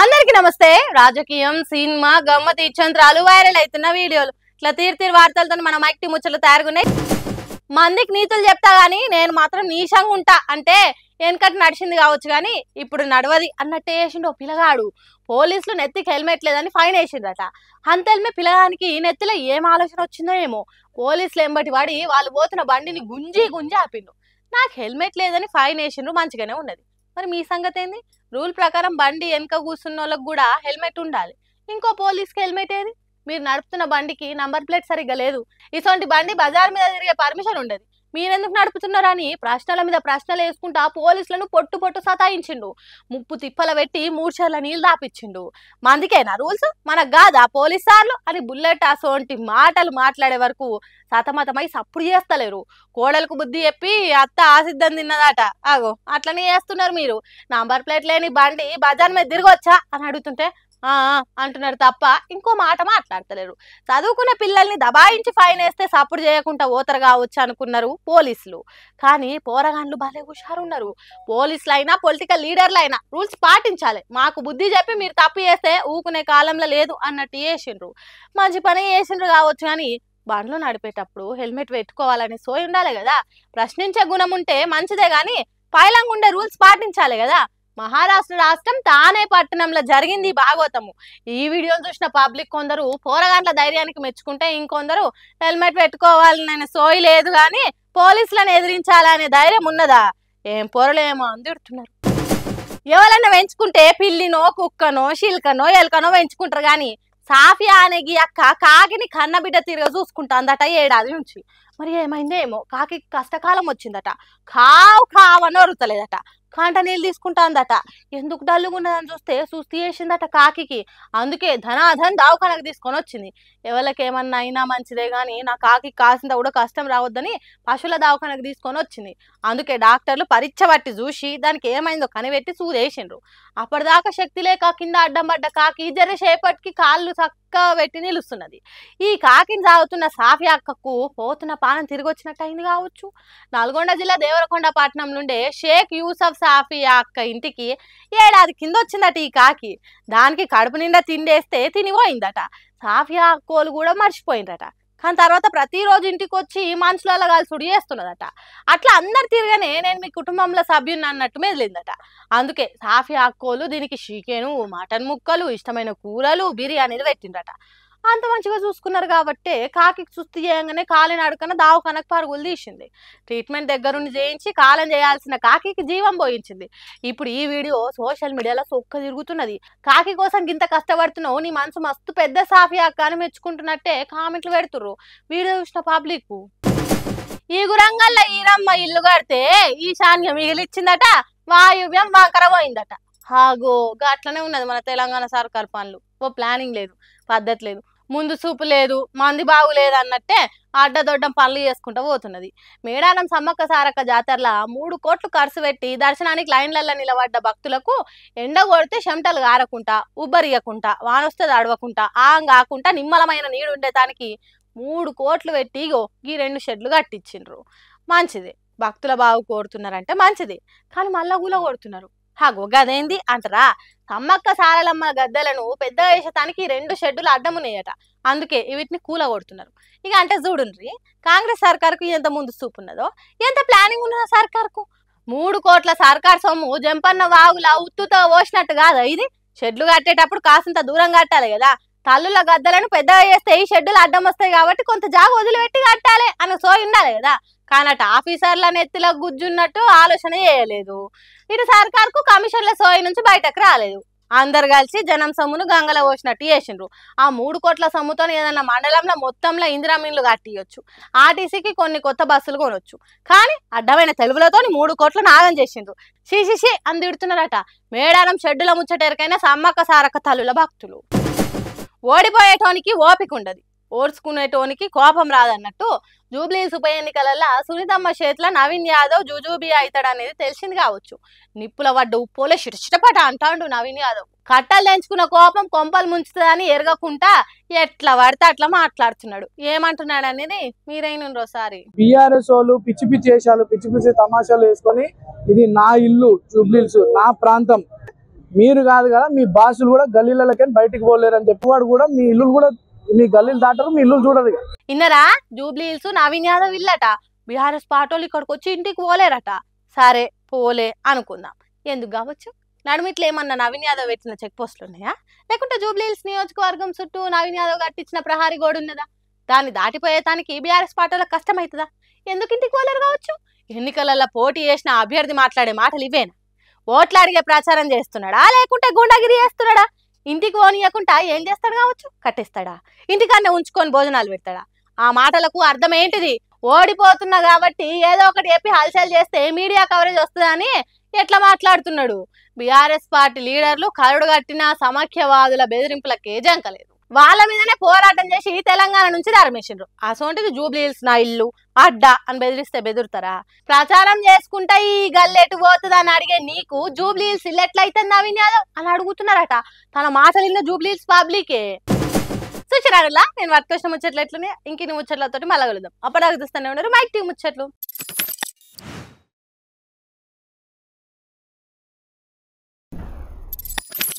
అందరికీ నమస్తే. రాజకీయం, సినిమా, గమ్మత్ ఇచ్చంత్రాలు వైరల్ అవుతున్న వీడియోలు ఇట్లా తీరు వార్తలతో మన మైక్టి ముచ్చట్లు తయారుగున్నాయి. మందికి నీతులు చెప్తా గానీ నేను మాత్రం నీషంగా ఉంటా అంటే వెనకటి నడిచింది కావచ్చు కానీ ఇప్పుడు నడవది అన్నట్టే వేసిండు ఓ పిల్లగాడు. పోలీసులు నెత్తికి హెల్మెట్ లేదని ఫైన్ వేసిండ్రట. అంతెల్మే పిల్లగానికి నెత్తిలో ఏం ఆలోచన వచ్చిందో ఏమో పోలీసులు ఎంబటి వాడి వాళ్ళు పోతున్న బండిని గుంజి ఆపిండు. నాకు హెల్మెట్ లేదని ఫైన్ వేసిండ్రు, మంచిగానే ఉన్నది. మరి మీ సంగతి ఏంది? రూల్ ప్రకారం బండి వెనక కూర్చున్న వాళ్ళకి కూడా హెల్మెట్ ఉండాలి. ఇంకో పోలీస్కి హెల్మెట్ ఏది? మీరు నడుపుతున్న బండికి నంబర్ ప్లేట్ సరిగ్గా లేదు, ఇటువంటి బండి బజార్ మీద తిరిగే పర్మిషన్ ఉండదు, మీరెందుకు నడుపుతున్నారని ప్రశ్నల మీద ప్రశ్నలు వేసుకుంటా పోలీసులను పొట్టు సతాయించిండు. ముప్పు తిప్పల పెట్టి 3 చర్ల నీళ్ళు దాపిచ్చిండు. మందికేనా రూల్స్, మనకు కాదా పోలీస్ సార్లు అని బుల్లెట్ అసోంటి మాటలు మాట్లాడే వరకు సతమతమై సప్పుడు చేస్తలేరు. కోడలకు బుద్ధి చెప్పి అత్త ఆసిద్ధం తిన్నదాట. ఆగో అట్లనే చేస్తున్నారు మీరు. నంబర్ ప్లేట్ లేని బండి బజార్ మీద తిరగొచ్చా అని అడుగుతుంటే అంటున్నారు తప్ప ఇంకో మాట మాట్లాడతలేరు. చదువుకున్న పిల్లల్ని దబాయించి ఫైన్ వేస్తే సప్పుడు చేయకుండా ఓతరు కావచ్చు అనుకున్నారు పోలీసులు. కానీ పోరగాండ్లు భలే హుషారున్నారు. పోలీసులు అయినా పొలిటికల్ లీడర్లు అయినా రూల్స్ పాటించాలి. మాకు బుద్ధి చెప్పి మీరు తప్పు చేస్తే ఊకునే కాలంలో లేదు అన్నట్టు చేసిండ్రు. మంచి పని చేసిండ్రు కావచ్చు కానీ బండ్లు నడిపేటప్పుడు హెల్మెట్ పెట్టుకోవాలని సోయి ఉండాలి కదా. ప్రశ్నించే గుణం ఉంటే మంచిదే కానీ పైలంగా ఉండే రూల్స్ పాటించాలి కదా. మహారాష్ట్ర రాష్ట్రం తానే పట్టణంలో జరిగింది భాగవతము. ఈ వీడియోను చూసిన పబ్లిక్ కొందరు పోరగాండ్ల ధైర్యానికి మెచ్చుకుంటే ఇంకొందరు హెల్మెట్ పెట్టుకోవాలని సోయి లేదు కానీ పోలీసులను ఎదిరించాలనే ధైర్యం ఉన్నదా? ఏం పొరలేమో అందిడుతున్నారు. ఎవరన్నా పెంచుకుంటే పిల్లినో కుక్కనో శిల్కనో ఎలకనో పెంచుకుంటారు కానీ సాఫియా అనే అక్క కాకిని కన్నబిడ్డ తిరగ చూసుకుంటాందట 7 ఏడాది నుంచి. మరి ఏమైందో ఏమో కాకి కష్టకాలం వచ్చిందట. కావని ఒరుతలేదట, కంట నీళ్ళు తీసుకుంటాందట. ఎందుకు డల్లుగున్నదని చూస్తే సుస్థి చేసిందట కాకి. అందుకే ధనాధన్ దావఖానకు తీసుకొని వచ్చింది. ఎవరికేమన్నా అయినా మంచిదే కానీ నా కాకి కాసింత కూడా కష్టం రావద్దని పశువుల దావఖానకు తీసుకొని వచ్చింది. అందుకే డాక్టర్లు పరీక్ష పట్టి చూసి దానికి ఏమైందో కనిపెట్టి సూదేసిండ్రు. అప్పటిదాకా శక్తి లేక కింద అడ్డం పడ్డ కాకి జరసేపటికి కాళ్ళు చక్కగా పెట్టి నిలుస్తున్నది. ఈ కాకిని సాగుతున్న సాఫియా అక్కకు పోతున్న పానం తిరిగి వచ్చినట్టు అయింది కావచ్చు. నల్గొండ జిల్లా దేవరకొండ పట్టణం నుండే షేక్ యూసఫ్ సాఫియా అక్క ఇంటికి 7 ఏడాది కింద వచ్చిందట ఈ కాకి. దానికి కడుపు నిండా తిండేస్తే తినిపోయిందట. సాఫియా అక్కోలు కూడా మర్చిపోయిందట. కానీ తర్వాత ప్రతిరోజు ఇంటికి వచ్చి మనుషులలో కలిసి చేస్తున్నదట. అట్లా అందరు తిరగనే నేను మీ కుటుంబంలో సభ్యుని అన్నట్టు మెదిలిందట. అందుకే సాఫియా అక్కోలు దీనికి చికెను, మటన్ ముక్కలు, ఇష్టమైన కూరలు, బిర్యానీలు పెట్టిందట. అంత మంచిగా చూసుకున్నారు కాబట్టి కాకి సుస్థి చేయంగానే కాలిని అడుకన దావఖానకు పరుగులు తీసింది. ట్రీట్మెంట్ దగ్గరుండి చేయించి కాలం చేయాల్సిన కాకి జీవం పోయించింది. ఇప్పుడు ఈ వీడియో సోషల్ మీడియాలో సొక్క తిరుగుతున్నది. కాకి కోసం గింత కష్టపడుతున్నావు, నీ మనసు మస్తు పెద్ద సాఫియా అక్క అని మెచ్చుకుంటున్నట్టే కామెంట్లు పెడుతుర్రు వీడియో చూసిన పబ్లిక్. ఈ గురంగల్లో ఈరమ్మ ఇల్లు కడితే ఈశాన్యం మిగిలిచ్చిందట, వాయువ్యం వంకర పోయిందట. హాగో అట్లనే ఉన్నది మన తెలంగాణ సర్కార్ పనులు. ఓ ప్లానింగ్ లేదు, పద్ధతి లేదు, ముందు చూపు లేదు, మంది బాగులేదు అన్నట్టే అడ్డదొడ్డం పనులు చేసుకుంటూ పోతున్నది. మేడారం సమ్మక్క సారక్క జాతరల 3 కోట్లు ఖర్చు పెట్టి దర్శనానికి లైన్లలో నిలబడ్డ భక్తులకు ఎండ కొడితే చెమటలు గారకుండా, ఉబ్బరియకుండా, వానొస్తే అడవకుండా, కాకుండా నిమ్మలమైన నీడు ఉండేదానికి 3 కోట్లు పెట్టి ఈ 2 షెడ్లు కట్టించిండ్రు. మంచిది, భక్తుల బాగు కోరుతున్నారంటే మంచిది. కానీ మళ్ళా గుల కొడుతున్నారు. గదేంది అంటారా? సమ్మక్క సారలమ్మ గద్దెలను పెద్ద వేషతానికి 2 షెడ్డులు అడ్డమున్నాయట. అందుకే వీటిని కూల కొడుతున్నారు. ఇక అంటే చూడుండ్రి కాంగ్రెస్ సర్కార్కు ఎంత ముందు చూపు ఉన్నదో, ఎంత ప్లానింగ్ ఉన్నదో సర్కార్కు. 3 కోట్ల సర్కార్ సొమ్ము జంపన్న వాగులా ఉత్తుతో పోసినట్టు కాదా ఇది? షెడ్లు కట్టేటప్పుడు కాసింత దూరం కట్టాలి కదా. తల్లుల గద్దలను పెద్దగా చేస్తే ఈ షెడ్డులు అడ్డం వస్తాయి కాబట్టి కొంత జాగ వదిలిపెట్టి కట్టాలి అని సోయి ఉండాలి కదా. కానట ఆఫీసర్ల నెత్తిలో గుజ్జున్నట్టు ఆలోచన చేయలేదు. ఇటు సర్కార్కు కమిషన్ల సోయి నుంచి బయటకు రాలేదు. అందరు కలిసి జనం సొమ్మును గంగలో పోసినట్టు చేసిండ్రు. ఆ 3 కోట్ల సొమ్ముతో ఏదన్నా మండలంలో మొత్తంలో ఇందిరా మిన్లు కట్టియొచ్చు, ఆర్టీసీకి కొన్ని కొత్త బస్సులు కొనొచ్చు. కానీ అడ్డమైన తెలుగులతో 3 కోట్లు నాగం చేసిండ్రు. షీ అని తిడుతున్నారట మేడారం షెడ్డుల ముచ్చటెరకైనా సమ్మక్క సారక్క తల్లుల భక్తులు. ఓడిపోయేటోనికి ఓపిక ఉండదు, ఓర్చుకునేటోనికి కోపం రాదన్నట్టు జూబ్లీహిల్స్ ఉప ఎన్నికలలో సునీతమ్మ చేతిలో నవీన్ యాదవ్ జుజూబీ అవుతాడు అనేది తెలిసింది కావచ్చు. నిప్పుల వడ్డ ఉప్పోలే చిటచిటపట అంటాడు నవీన్ యాదవ్. కట్టలు తెంచుకున్న కోపం కొంపలు ముంచుతుందని ఎరగకుండా ఎట్లా పడితే అట్లా మాట్లాడుతున్నాడు. ఏమంటున్నాడు అనేది మీరైనా ఒకసారి. బీఆర్ఎస్ వాళ్ళు పిచ్చి పిచ్చి వేషాలు పిచ్చి పిచ్చి తమాషాలు వేసుకొని ఇది నా ఇల్లు జూబ్లీహిల్స్ నా ప్రాంతం, మీరు కాదు కదా మీ బాసులు కూడా గల్లీలకి బయటికి పోలేరు అని చెప్పేవాడు కూడా మీ ఇల్లు కూడా మీ గల్లీలు దాటరు, మీ ఇల్లు చూడరు. ఇన్నరా జూబ్లీహిల్స్ నవీన్ యాదవ్ ఇల్లట. బీఆర్ఎస్ పార్టీలు ఇక్కడికి వచ్చి ఇంటికి పోలేరట. సరే పోలే అనుకుందాం, ఎందుకు కావచ్చు. నడుమిట్లు ఏమన్నా నవీన్ యాదవ్ పెట్టిన చెక్ పోస్టులు ఉన్నాయా? లేకుంటే జూబ్లీహిల్స్ నియోజకవర్గం చుట్టూ నవీన్ యాదవ్ కట్టించిన ప్రహారీ గోడు ఉన్నదా? దాన్ని దాటిపోయేదానికి బీఆర్ఎస్ పార్టీలకు కష్టమవుతుందా? ఎందుకు ఇంటికి పోలేరు కావచ్చు? ఎన్నికలలో పోటీ చేసిన అభ్యర్థి మాట్లాడే మాటలు ఇవేనా? ఓట్లు అడిగే ప్రచారం చేస్తున్నాడా లేకుంటే గుండాగిరి చేస్తున్నాడా? ఇంటికి పోనీయకుండా ఏం చేస్తాడు కావచ్చు? కట్టేస్తాడా? ఇంటికన్నా ఉంచుకొని భోజనాలు పెడతాడా? ఆ మాటలకు అర్థం ఏంటిది? ఓడిపోతున్నా కాబట్టి ఏదో ఒకటి చెప్పి హల్చల్ చేస్తే మీడియా కవరేజ్ వస్తుందని ఎట్లా మాట్లాడుతున్నాడు. బీఆర్ఎస్ పార్టీ లీడర్లు కరుడు కట్టిన సమాఖ్యవాదుల బెదిరింపులకే జంకలేదు. వాళ్ళ మీదనే పోరాటం చేసి తెలంగాణ నుంచి ధర్మేసిండ్రు. అసోంటిది జూబ్లీహిల్స్ నా ఇల్లు అడ్డా అని బెదిరిస్తే బెదురుతారా? ప్రచారం చేసుకుంటా ఈ గల్లెటు పోతుంది అని అడిగే నీకు జూబ్లీహిల్స్ ఇల్లు ఎట్లయితే నవీన్ యాదవ్ అని అడుగుతున్నారట. తన మాటలు ఇన్న జూబ్లీహిల్స్ పబ్లికే. చూసిరారులా నేను వర్క్ వచ్చిన ముచ్చట్లు ఎట్లున్నాయి. ఇంకిన్ని ముచ్చట్లతోటి మళ్ళీ కలుద్దాం. అప్పటిదాకా చూస్తూనే ఉన్నారు మైక్ టీవీ ముచ్చట్లు.